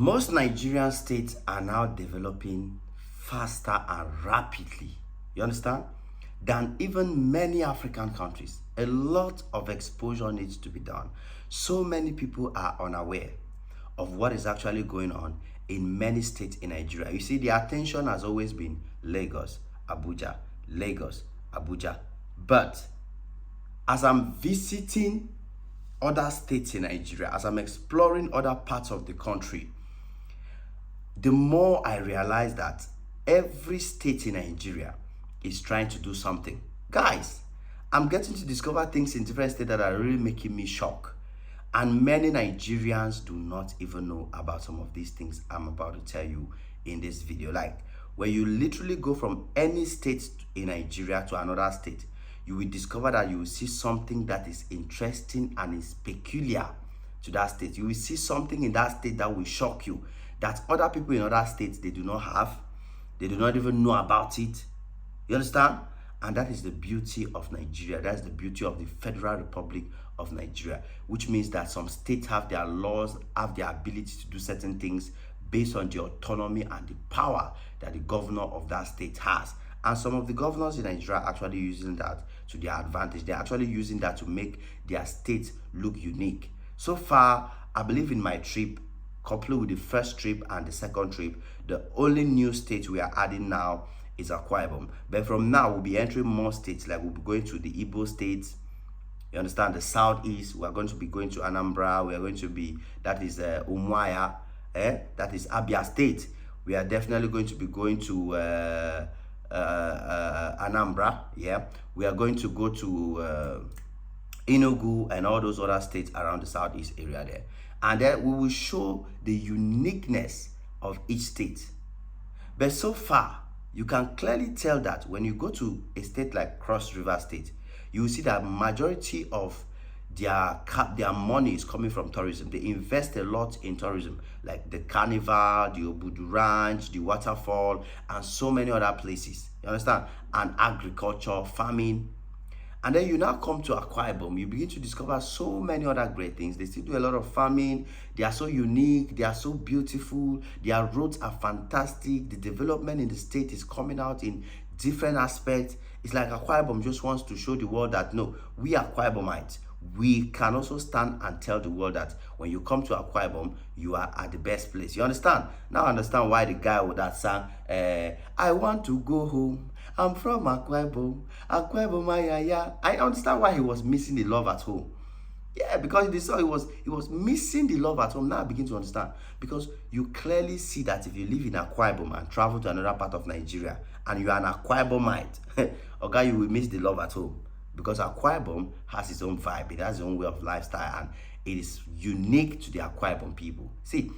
Most Nigerian states are now developing faster and rapidly, you understand, than even many African countries. A lot of exposure needs to be done. So many people are unaware of what is actually going on in many states in Nigeria. You see, the attention has always been Lagos, Abuja, Lagos, Abuja. But as I'm visiting other states in Nigeria, as I'm exploring other parts of the country, the more I realize that every state in Nigeria is trying to do something. Guys, I'm getting to discover things in different states that are really making me shocked. And many Nigerians do not even know about some of these things I'm about to tell you in this video. Like, when you literally go from any state in Nigeria to another state, you will discover that you will see something that is interesting and is peculiar to that state. You will see something in that state that will shock you, that other people in other states, they do not have. They do not even know about it. You understand? And that is the beauty of Nigeria. That's the beauty of the Federal Republic of Nigeria, which means that some states have their laws, have their ability to do certain things based on the autonomy and the power that the governor of that state has. And some of the governors in Nigeria are actually using that to their advantage. They're actually using that to make their state look unique. So far, I believe in my trip, coupled with the first trip and the second trip, the only new state we are adding now is Akwa Ibom. But from now, we'll be entering more states. Like, we'll be going to the Igbo states, you understand, the southeast. We are going to be going to Anambra. We are going to be, that is Umuahia, that is Abia state. We are definitely going to be going to Anambra. Yeah, we are going to go to Enugu and all those other states around the southeast area there. And then we will show the uniqueness of each state. But so far, you can clearly tell that when you go to a state like Cross River State, you will see that majority of their money is coming from tourism. They invest a lot in tourism, like the carnival, the Obudu Ranch, the waterfall, and so many other places. You understand? And agriculture, farming. And then you now come to Akwa Ibom, you begin to discover so many other great things. They still do a lot of farming. They are so unique. They are so beautiful. Their roads are fantastic. The development in the state is coming out in different aspects. It's like Akwa Ibom just wants to show the world that, no, we are Akwa Ibomites. We can also stand and tell the world that when you come to Akwa Ibom, you are at the best place. You understand? Now I understand why the guy with that song, I want to go home. I'm from Akwa Ibom. Akwa Ibom, yeah. I understand why he was missing the love at home. Yeah, because they saw he was missing the love at home. Now I begin to understand. Because you clearly see that if you live in Akwa Ibom and travel to another part of Nigeria and you are an Akwa Ibomite, okay, you will miss the love at home. Because Akwa Ibom has its own vibe. It has its own way of lifestyle, and it is unique to the Akwa Ibom people. See,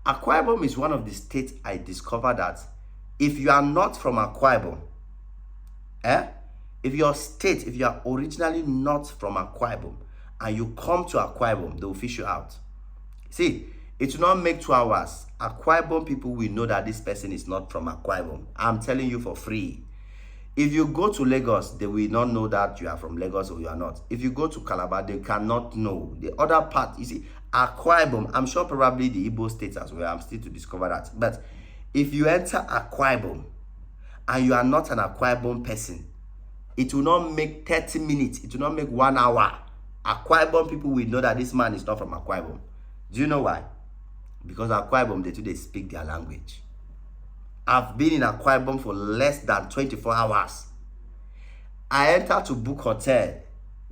Akwa Ibom is one of the states I discovered that if you are not from Akwa Ibom, if you are originally not from Akwa Ibom and you come to Akwa Ibom, they will fish you out. See, it will not make 2 hours. Akwa Ibom people will know that this person is not from Akwa Ibom. I'm telling you for free. If you go to Lagos, they will not know that you are from Lagos or you are not. If you go to Calabar, they cannot know. The other part, you see, Akwa Ibom, I'm sure probably the Igbo states as well. I'm still to discover that. But if you enter Akwa Ibom and you are not an Akwa Ibom person, it will not make 30 minutes. It will not make 1 hour. Akwa Ibom people will know that this man is not from Akwa Ibom. Do you know why? Because Akwa Ibom, they speak their language. I've been in Akwa Ibom for less than 24 hours. I enter to book hotel.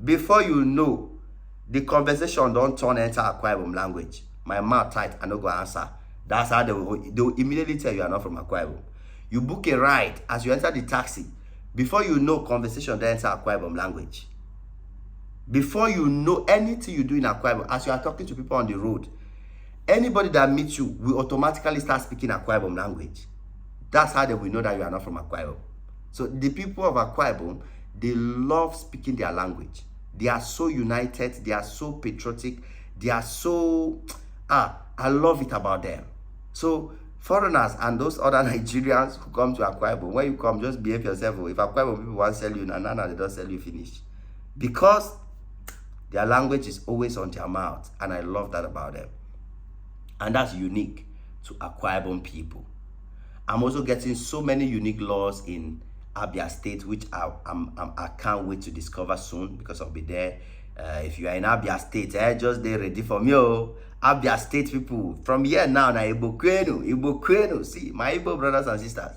Before you know, the conversation don't turn enter Akwa Ibom language. My mouth tight, I no go answer. That's how they will immediately tell you are not from Akwa Ibom. You book a ride as you enter the taxi. Before you know, conversation don't enter Akwa Ibom language. Before you know anything you do in Akwa Ibom, as you are talking to people on the road, anybody that meets you will automatically start speaking Akwa Ibom language. That's how they will know that you are not from Akwa Ibom. So the people of Akwa Ibom, they love speaking their language. They are so united. They are so patriotic. They are so, I love it about them. So foreigners and those other Nigerians who come to Akwa Ibom, when you come, just behave yourself. If Akwa Ibom people want to sell you, they don't sell you finish. Because their language is always on their mouth. And I love that about them. And that's unique to Akwa Ibom people. I'm also getting so many unique laws in Abia State, which I can't wait to discover soon because I'll be there. If you are in Abia State, just they ready for me. Oh. Abia State people, from here now, na Igbo. See, my Igbo brothers and sisters,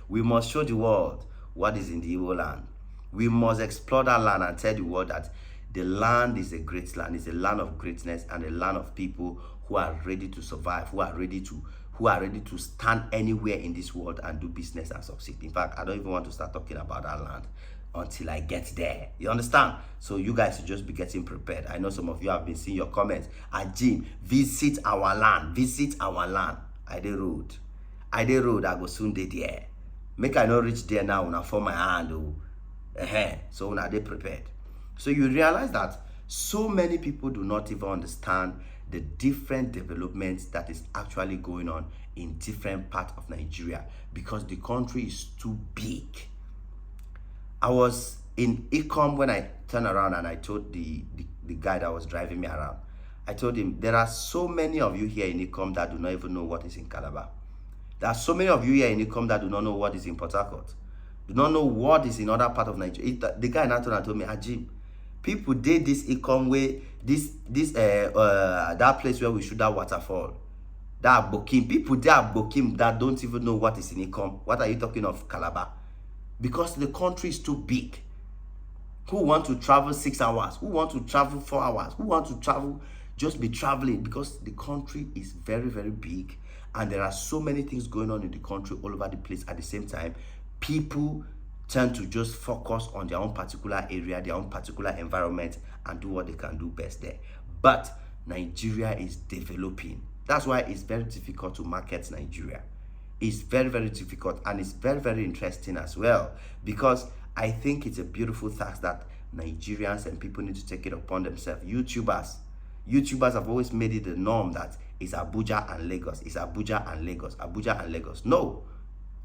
we must show the world what is in the Igbo land. We must explore that land and tell the world that the land is a great land. It's a land of greatness and a land of people who are ready to survive, who are ready to stand anywhere in this world and do business and succeed. In fact, I don't even want to start talking about that land until I get there. You understand? So you guys should just be getting prepared. I know some of you have been seeing your comments. Jim, visit our land. Visit our land. I road. I go soon dey there. Make I not reach there now una for my hand. So now they prepared. So you realize that so many people do not even understand the different developments that is actually going on in different parts of Nigeria because the country is too big. I was in Ikom when I turned around and I told the guy that was driving me around, I told him, there are so many of you here in Ikom that do not even know what is in Calabar. There are so many of you here in Ikom that do not know what is in Port Harcourt, do not know what is in other part of Nigeria. The guy in Aton told me, Ajim, people did this Ikom way, that place where we shoot that waterfall, that Bokim. People there at Bokim that don't even know what is in Ikom. What are you talking of Calabar? Because the country is too big. Who want to travel 6 hours? Who want to travel 4 hours? Who want to travel, just be traveling? Because the country is very, very big. And there are so many things going on in the country all over the place at the same time. People tend to just focus on their own particular area, their own particular environment, and do what they can do best there. But Nigeria is developing. That's why it's very difficult to market Nigeria. It's very, very difficult, and it's very, very interesting as well, because I think it's a beautiful task that Nigerians and people need to take it upon themselves. YouTubers have always made it the norm that it's Abuja and Lagos. It's Abuja and Lagos. Abuja and Lagos. No,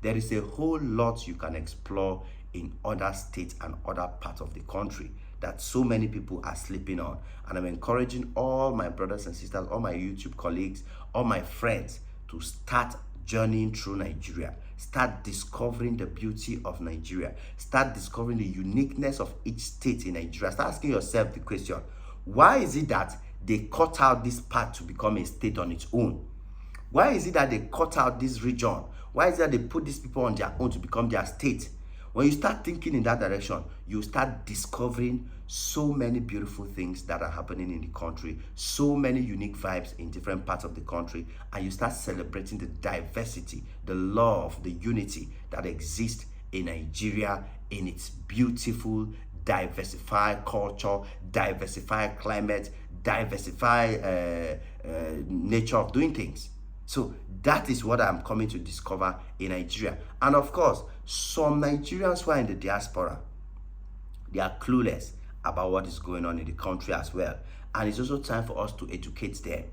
there is a whole lot you can explore in other states and other parts of the country that so many people are sleeping on. And I'm encouraging all my brothers and sisters, all my YouTube colleagues, all my friends to start journeying through Nigeria. Start discovering the beauty of Nigeria. Start discovering the uniqueness of each state in Nigeria. Start asking yourself the question, why is it that they cut out this part to become a state on its own? Why is it that they cut out this region? Why is it that they put these people on their own to become their state? When you start thinking in that direction, you start discovering so many beautiful things that are happening in the country, so many unique vibes in different parts of the country, and you start celebrating the diversity, the love, the unity that exists in Nigeria, in its beautiful, diversified culture, diversified climate, diversified nature of doing things. So that is what I'm coming to discover in Nigeria. And of course, some Nigerians who are in the diaspora, they are clueless about what is going on in the country as well. And it's also time for us to educate them.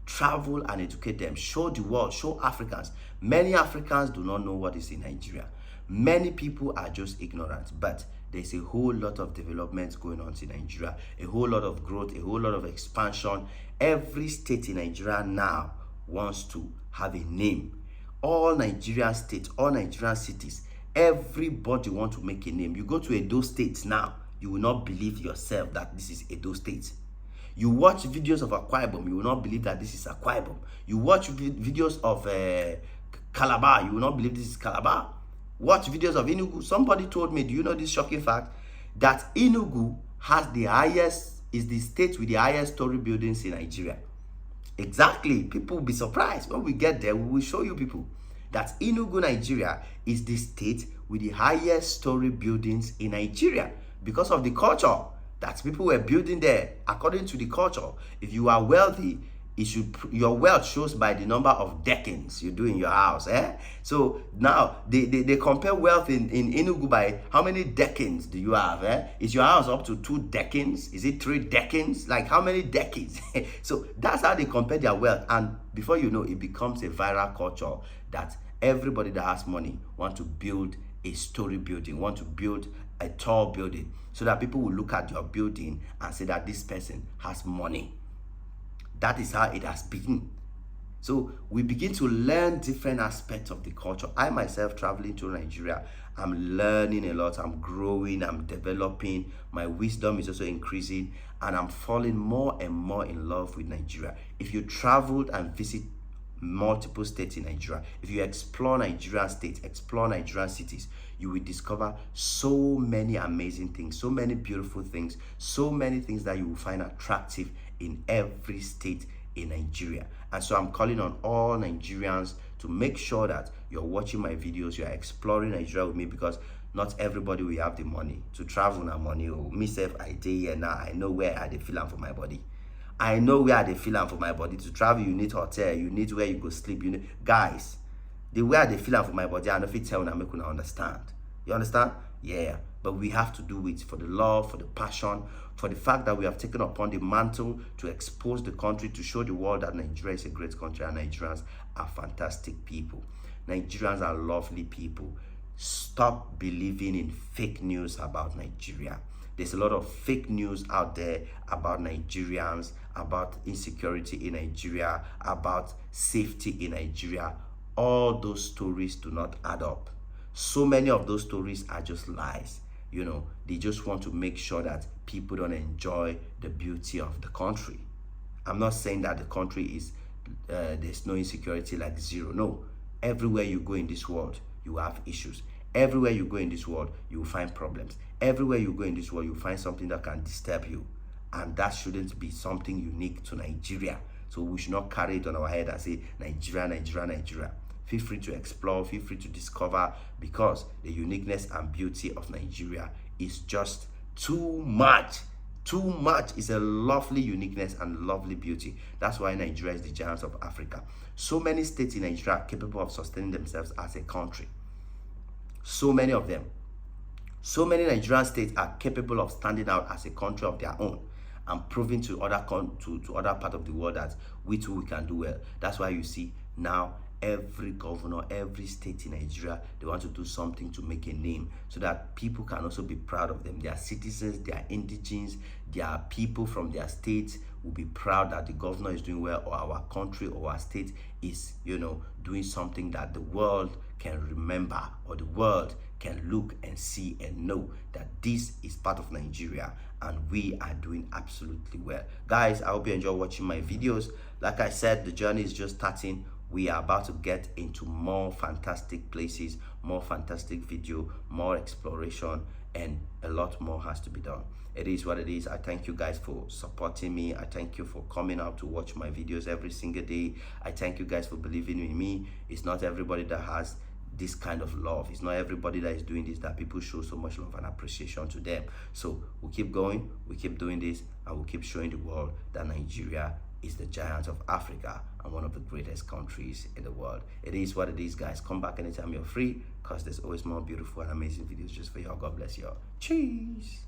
Travel and educate them. Show the world, show Africans. Many Africans do not know what is in Nigeria. Many people are just ignorant, but there's a whole lot of developments going on in Nigeria, a whole lot of growth, a whole lot of expansion. Every state in Nigeria now wants to have a name. All Nigerian states, all Nigerian cities, everybody wants to make a name. You go to Edo State now, you will not believe yourself that this is Edo State. You watch videos of Akwa Ibom, you will not believe that this is Akwa Ibom. You watch videos of Calabar, you will not believe this is Calabar. Watch videos of Enugu. Somebody told me, do you know this shocking fact? That Enugu has the highest, is the state with the highest story buildings in Nigeria. Exactly. People will be surprised. When we get there, we will show you people that Enugu, Nigeria is the state with the highest story buildings in Nigeria because of the culture that people were building there. According to the culture, if you are wealthy, your wealth shows by the number of decades you do in your house. So now they compare wealth in Enugu by how many decades do you have. Is your house up to 2 decades? Is it 3 decades? Like how many decades? So that's how they compare their wealth. And before you know, it becomes a viral culture that everybody that has money want to build a story building, want to build a tall building, so that people will look at your building and say that this person has money. That is how it has begun. So we begin to learn different aspects of the culture. I myself traveling to Nigeria, I'm learning a lot, I'm growing, I'm developing, my wisdom is also increasing, and I'm falling more and more in love with Nigeria. If you traveled and visit multiple states in Nigeria, if you explore Nigerian states, explore Nigerian cities, you will discover so many amazing things, so many beautiful things, so many things that you will find attractive in every state in Nigeria. And so I'm calling on all Nigerians to make sure that you're watching my videos, you're exploring Nigeria with me, because not everybody will have the money to travel. Now money, oh, myself, I day here now, I know where I feel am for my body. I know where they feel am for my body. To travel, you need hotel, you need where you go sleep. You need, guys, the way I feel am for my body, I know if it tell and make una understand. You understand? Yeah. But we have to do it for the love, for the passion, for the fact that we have taken upon the mantle to expose the country, to show the world that Nigeria is a great country and Nigerians are fantastic people. Nigerians are lovely people. Stop believing in fake news about Nigeria. There's a lot of fake news out there about Nigerians, about insecurity in Nigeria, about safety in Nigeria. All those stories do not add up. So many of those stories are just lies. You know, they just want to make sure that people don't enjoy the beauty of the country. I'm not saying that the country is, there's no insecurity like zero. No, everywhere you go in this world, you have issues. Everywhere you go in this world, you will find problems. Everywhere you go in this world, you find something that can disturb you. And that shouldn't be something unique to Nigeria. So we should not carry it on our head and say, Nigeria, Nigeria, Nigeria. Feel free to explore, feel free to discover, because the uniqueness and beauty of Nigeria is just too much. Too much is a lovely uniqueness and lovely beauty. That's why Nigeria is the giant of Africa. So many states in Nigeria are capable of sustaining themselves as a country. So many of them. So many Nigerian states are capable of standing out as a country of their own and proving to other part of the world that we too we can do well. That's why you see now every governor, every state in Nigeria, they want to do something to make a name so that people can also be proud of them. Their citizens, their indigenes, their people from their states will be proud that the governor is doing well, or our country or our state is, you know, doing something that the world can remember, or the world can look and see and know that this is part of Nigeria and we are doing absolutely well. Guys, I hope you enjoy watching my videos. Like I said, the journey is just starting. We are about to get into more fantastic places, more fantastic video, more exploration, and a lot more has to be done. It is what it is. I thank you guys for supporting me. I thank you for coming out to watch my videos every single day. I thank you guys for believing in me. It's not everybody that has this kind of love. It's not everybody that is doing this that people show so much love and appreciation to them. So we'll keep going, we keep doing this, and we'll keep showing the world that Nigeria is the giant of Africa and one of the greatest countries in the world. It is what it is, guys. Come back anytime you're free, because there's always more beautiful and amazing videos just for y'all. God bless y'all. Cheers.